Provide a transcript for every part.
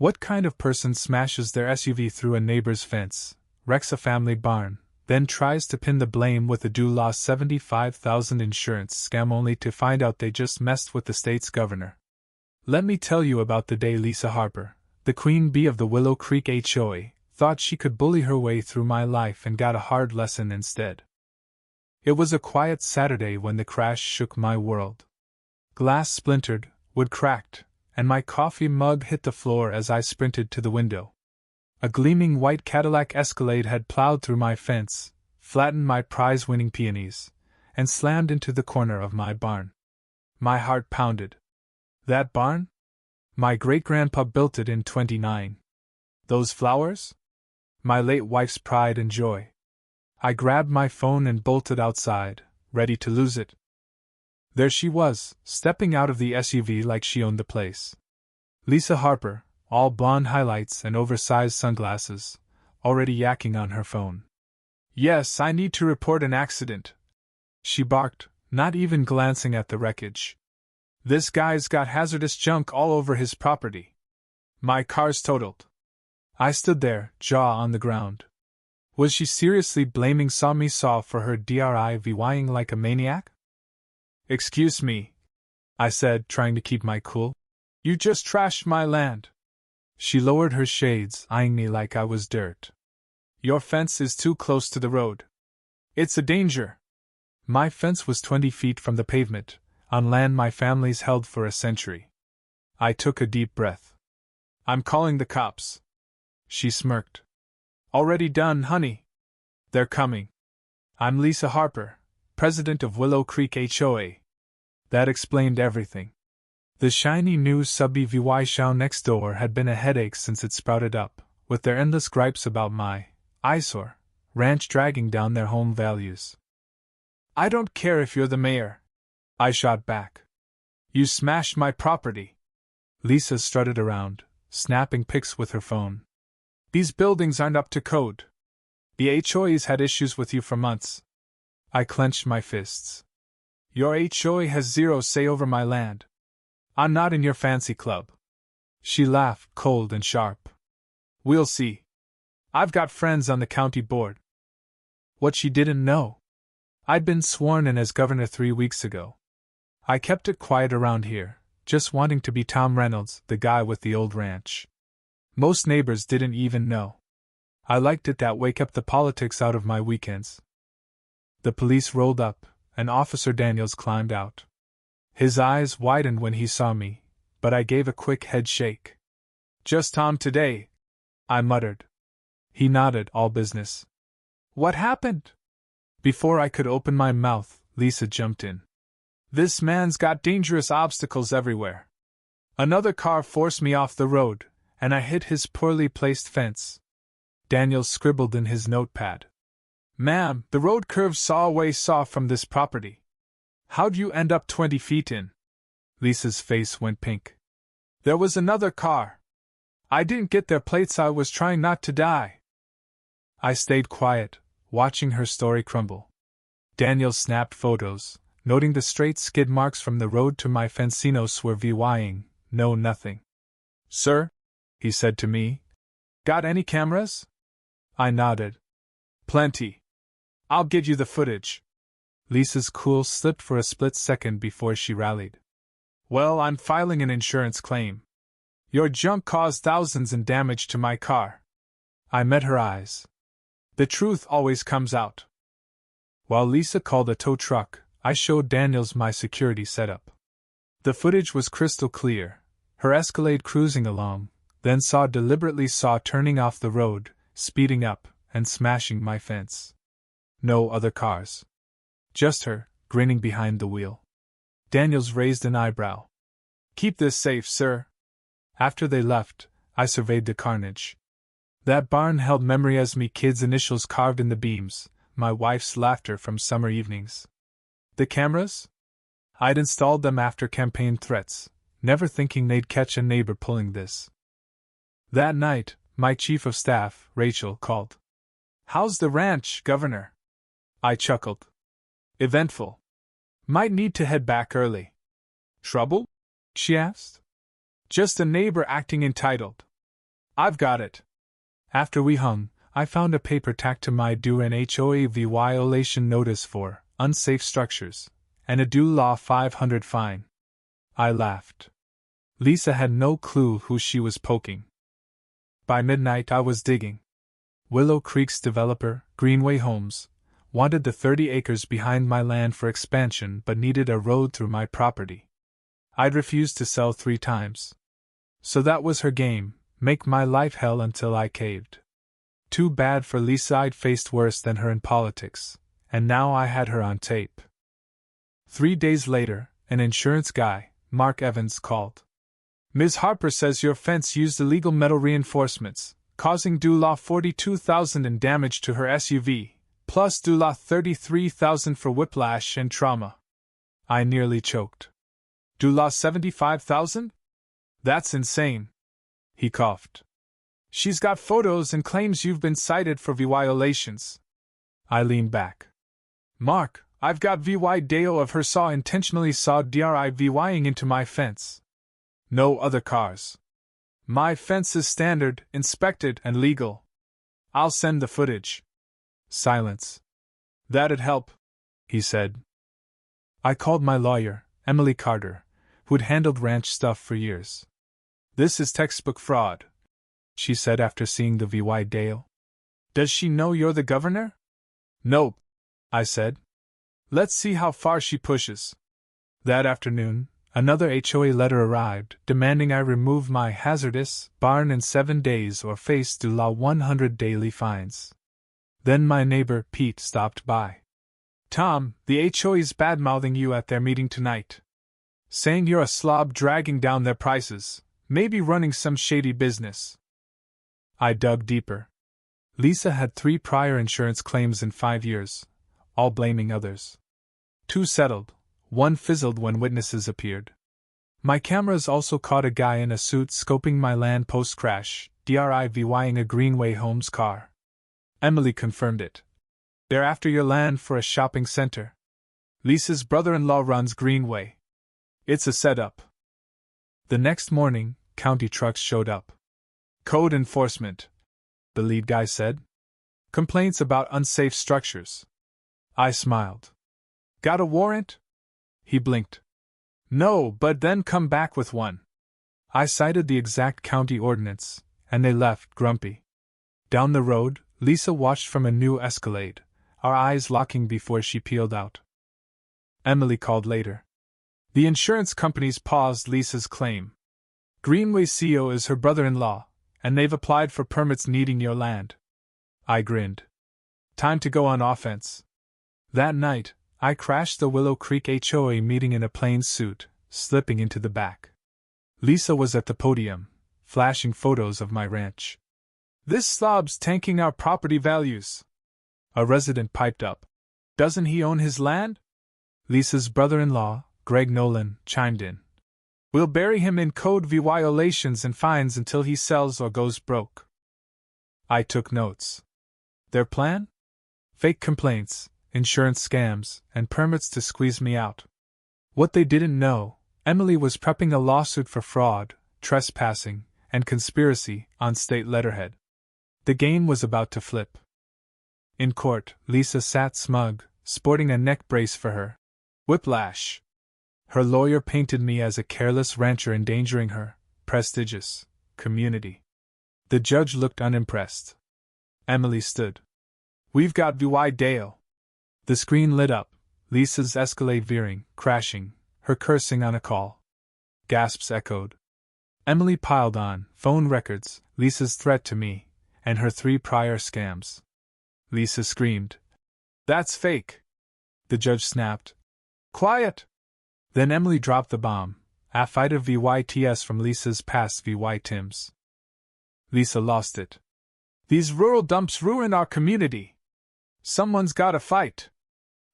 What kind of person smashes their SUV through a neighbor's fence, wrecks a family barn, then tries to pin the blame with a lost $75,000 insurance scam only to find out they just messed with the state's governor? Let me tell you about the day Lisa Harper, the queen bee of the Willow Creek HOA, thought she could bully her way through my life and got a hard lesson instead. It was a quiet Saturday when the crash shook my world. Glass splintered, wood cracked, and my coffee mug hit the floor as I sprinted to the window. A gleaming white Cadillac Escalade had plowed through my fence, flattened my prize-winning peonies, and slammed into the corner of my barn. My heart pounded. That barn? My great-grandpa built it in '29. Those flowers? My late wife's pride and joy. I grabbed my phone and bolted outside, ready to lose it. There she was, stepping out of the SUV like she owned the place. Lisa Harper, all blonde highlights and oversized sunglasses, already yakking on her phone. "Yes, I need to report an accident," she barked, not even glancing at the wreckage. "This guy's got hazardous junk all over his property. My car's totaled." I stood there, jaw on the ground. Was she seriously blaming me for her driving like a maniac? "Excuse me," I said, trying to keep my cool. "You just trashed my land." She lowered her shades, eyeing me like I was dirt. "Your fence is too close to the road. It's a danger." My fence was 20 feet from the pavement, on land my family's held for a century. I took a deep breath. "I'm calling the cops." She smirked. "Already done, honey. They're coming. I'm Lisa Harper, president of Willow Creek HOA." That explained everything. The shiny new subdivision show next door had been a headache since it sprouted up, with their endless gripes about my eyesore ranch dragging down their home values. "I don't care if you're the mayor," I shot back. "You smashed my property." Lisa strutted around, snapping pics with her phone. "These buildings aren't up to code. The HOA's had issues with you for months." I clenched my fists. "Your HOA has zero say over my land. I'm not in your fancy club." She laughed, cold and sharp. "We'll see. I've got friends on the county board." What she didn't know. I'd been sworn in as governor 3 weeks ago. I kept it quiet around here, just wanting to be Tom Reynolds, the guy with the old ranch. Most neighbors didn't even know. I liked it that way, kept the politics out of my weekends. The police rolled up, and Officer Daniels climbed out. His eyes widened when he saw me, but I gave a quick head shake. "Just Tom today," I muttered. He nodded, "All business." "What happened?" Before I could open my mouth, Lisa jumped in. "This man's got dangerous obstacles everywhere. Another car forced me off the road, and I hit his poorly placed fence." Daniel scribbled in his notepad. "Ma'am, the road curves away from this property. How'd you end up 20 feet in?" Lisa's face went pink. "There was another car. I didn't get their plates, I was trying not to die." I stayed quiet, watching her story crumble. Daniel snapped photos, noting the straight skid marks from the road to my fencino swervying. "No, nothing." "Sir?" he said to me. "Got any cameras?" I nodded. "Plenty. I'll get you the footage." Lisa's cool slipped for a split second before she rallied. "Well, I'm filing an insurance claim. Your junk caused thousands in damage to my car." I met her eyes. The truth always comes out. While Lisa called a tow truck, I showed Daniels my security setup. The footage was crystal clear. Her Escalade cruising along, then deliberately turning off the road, speeding up, and smashing my fence. No other cars. Just her, grinning behind the wheel. Daniels raised an eyebrow. "Keep this safe, sir." After they left, I surveyed the carnage. That barn held memory as me kids' initials carved in the beams, my wife's laughter from summer evenings. The cameras? I'd installed them after campaign threats, never thinking they'd catch a neighbor pulling this. That night, my chief of staff, Rachel, called. "How's the ranch, Governor?" I chuckled. "Eventful. Might need to head back early." "Trouble?" she asked. "Just a neighbor acting entitled." I've got it. After we hung, I found a paper tacked to my due an HOA violation notice for unsafe structures, and a due law 500 fine. I laughed. Lisa had no clue who she was poking. By midnight I was digging. Willow Creek's developer, Greenway Homes, wanted the 30 acres behind my land for expansion but needed a road through my property. I'd refused to sell 3 times. So that was her game, make my life hell until I caved. Too bad for Lisa, I'd faced worse than her in politics, and now I had her on tape. 3 days later, an insurance guy, Mark Evans, called. Ms. Harper says your fence used illegal metal reinforcements, causing due law $42,000 in damage to her SUV, plus due law $33,000 for whiplash and trauma. I nearly choked. Due law $75,000? That's insane. He coughed. She's got photos and claims you've been cited for violations. I leaned back. Mark, I've got video of her intentionally saw driving into my fence. No other cars. My fence is standard, inspected, and legal. I'll send the footage. Silence. That'd help, he said. I called my lawyer, Emily Carter, who'd handled ranch stuff for years. This is textbook fraud, she said after seeing the video. Does she know you're the governor? Nope, I said. Let's see how far she pushes. That afternoon, another HOA letter arrived demanding I remove my hazardous barn in 7 days or face due law 100 daily fines. Then my neighbor Pete stopped by. Tom, the HOA's bad-mouthing you at their meeting tonight. Saying you're a slob dragging down their prices, maybe running some shady business. I dug deeper. Lisa had 3 prior insurance claims in 5 years, all blaming others. 2 settled, 1 fizzled when witnesses appeared. My cameras also caught a guy in a suit scoping my land post-crash, driving a Greenway Homes car. Emily confirmed it. They're after your land for a shopping center. Lisa's brother-in-law runs Greenway. It's a setup. The next morning, county trucks showed up. Code enforcement, the lead guy said. Complaints about unsafe structures. I smiled. Got a warrant? He blinked. No, but then come back with one. I cited the exact county ordinance, and they left grumpy. Down the road, Lisa watched from a new Escalade, our eyes locking before she peeled out. Emily called later. The insurance companies paused Lisa's claim. Greenway's CEO is her brother-in-law, and they've applied for permits needing your land. I grinned. Time to go on offense. That night, I crashed the Willow Creek HOA meeting in a plain suit, slipping into the back. Lisa was at the podium, flashing photos of my ranch. This slob's tanking our property values. A resident piped up. Doesn't he own his land? Lisa's brother-in-law, Greg Nolan, chimed in. We'll bury him in code violations and fines until he sells or goes broke. I took notes. Their plan? Fake complaints, insurance scams, and permits to squeeze me out. What they didn't know, Emily was prepping a lawsuit for fraud, trespassing, and conspiracy on state letterhead. The game was about to flip. In court, Lisa sat smug, sporting a neck brace for her whiplash. Her lawyer painted me as a careless rancher endangering her prestigious community. The judge looked unimpressed. Emily stood. We've got video. The screen lit up, Lisa's Escalade veering, crashing, her cursing on a call. Gasps echoed. Emily piled on, phone records, Lisa's threat to me, and her 3 prior scams. Lisa screamed. That's fake. The judge snapped. Quiet! Then Emily dropped the bomb, a fight of VYTS from Lisa's past VYTIMs. Lisa lost it. These rural dumps ruin our community. Someone's gotta fight.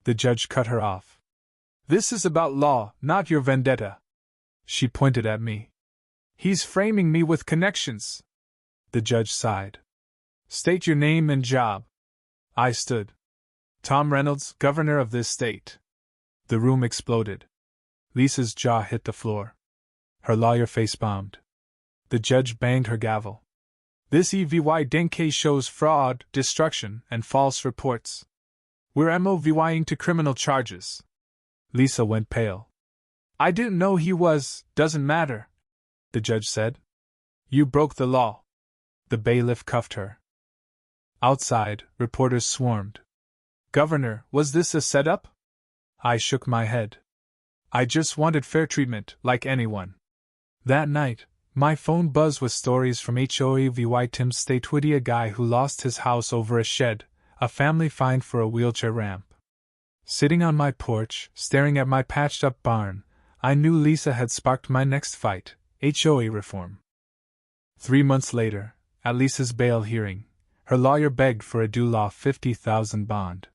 The judge cut her off. This is about law, not your vendetta. She pointed at me. He's framing me with connections. The judge sighed. State your name and job. I stood. Tom Reynolds, governor of this state. The room exploded. Lisa's jaw hit the floor. Her lawyer face-bombed. The judge banged her gavel. This evidence shows fraud, destruction, and false reports. We're moving to criminal charges. Lisa went pale. I didn't know he was, doesn't matter, the judge said. You broke the law. The bailiff cuffed her. Outside, reporters swarmed. Governor, was this a setup? I shook my head. I just wanted fair treatment, like anyone. That night, my phone buzzed with stories from HOA vy Tim Statewitty, a guy who lost his house over a shed, a family fined for a wheelchair ramp. Sitting on my porch, staring at my patched-up barn, I knew Lisa had sparked my next fight, HOA reform. 3 months later, at Lisa's bail hearing, her lawyer begged for a due $50,000 bond.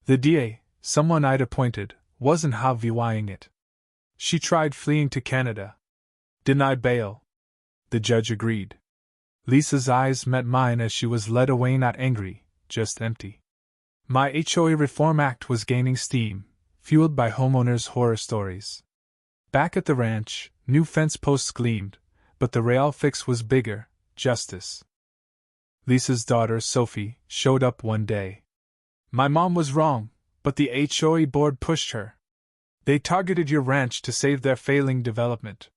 The DA, someone I'd appointed, wasn't HOA-ing it. She tried fleeing to Canada. Denied bail. The judge agreed. Lisa's eyes met mine as she was led away, not angry, just empty. My HOA Reform Act was gaining steam, fueled by homeowners' horror stories. Back at the ranch, new fence posts gleamed, but the real fix was bigger: justice. Lisa's daughter, Sophie, showed up one day. My mom was wrong, but the HOA board pushed her. They targeted your ranch to save their failing development.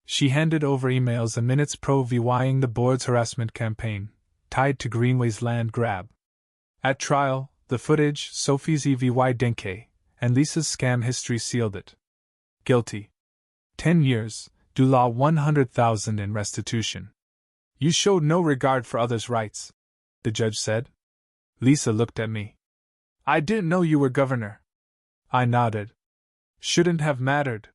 She handed over emails and minutes pro-vying the board's harassment campaign, tied to Greenway's land grab. At trial, the footage, Sophie's evidence, and Lisa's scam history sealed it. Guilty. 10 years, due law $100,000 in restitution. You showed no regard for others' rights, the judge said. Lisa looked at me. I didn't know you were governor. I nodded. Shouldn't have mattered.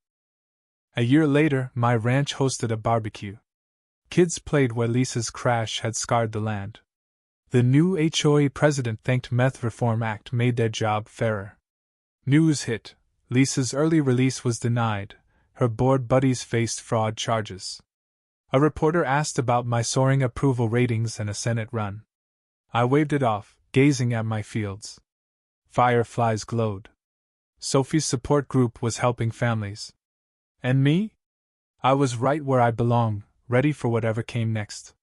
A year later, my ranch hosted a barbecue. Kids played where Lisa's crash had scarred the land. The new HOA president thanked Meth Reform Act made their job fairer. News hit. Lisa's early release was denied. Her board buddies faced fraud charges. A reporter asked about my soaring approval ratings and a Senate run. I waved it off, gazing at my fields. Fireflies glowed. Sophie's support group was helping families. And me? I was right where I belonged, ready for whatever came next.